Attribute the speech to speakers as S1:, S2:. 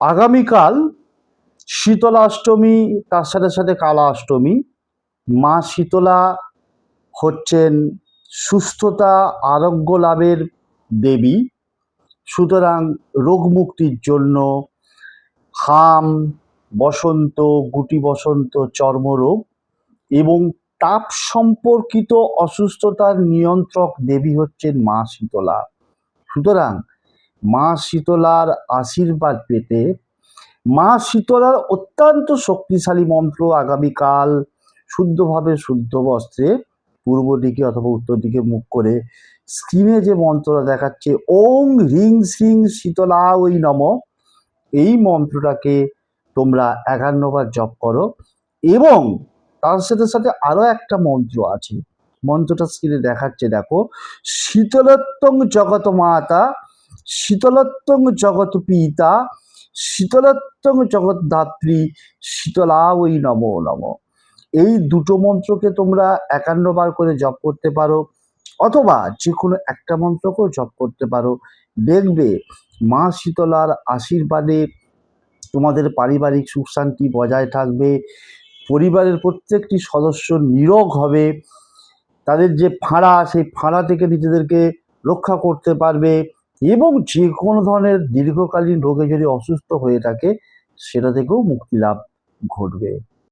S1: আগামীকাল শীতলাষ্টমী, তার সাথে সাথে কালা অষ্টমী। মা শীতলা হচ্ছেন সুস্থতা আরোগ্য লাভের দেবী। সুতরাং রোগ মুক্তির জন্য হাম, বসন্ত, গুটি বসন্ত, চর্মরোগ এবং তাপ সম্পর্কিত অসুস্থতার নিয়ন্ত্রক দেবী হচ্ছেন মা শীতলা। সুতরাং মা শীতলার আশীর্বাদ পেতে মা শীতলার অত্যন্ত শক্তিশালী মন্ত্র আগামীকাল শুদ্ধভাবে শুদ্ধ বস্ত্রে পূর্ব দিকে অথবা উত্তর দিকে মুখ করে স্ক্রিনে যে মন্ত্রটা দেখাচ্ছে ওং হ্রিং শ্রিং শীতলা ওই নম, এই মন্ত্রটাকে তোমরা ৫১ বার জপ করো। এবং তার সাথে সাথে আরো একটা মন্ত্র আছে, মন্ত্রটা স্ক্রিনে দেখাচ্ছে দেখো। শীতলোত্তং জগৎ মাতা, শীতলোত্তং জগৎ পিতা, শীতলোত্তং জগৎ ধাত্রী, শীতলা ওই নম নম। এই দুটো মন্ত্রকে তোমরা ৫১ বার করে জপ করতে পারো, অথবা যে কোনো একটা মন্ত্রকেও জপ করতে পারো। দেখবে মা শীতলার আশীর্বাদে তোমাদের পারিবারিক সুখ শান্তি বজায় থাকবে, পরিবারের প্রত্যেকটি সদস্য নিরোগ হবে, তাদের যে ফাঁড়া সেই ফাঁড়া থেকে নিজেদেরকে রক্ষা করতে পারবে, এবং যে কোনো ধরনের দীর্ঘকালীন রোগে যদি অসুস্থ হয়ে থাকে সেটা থেকেও মুক্তি লাভ ঘটবে।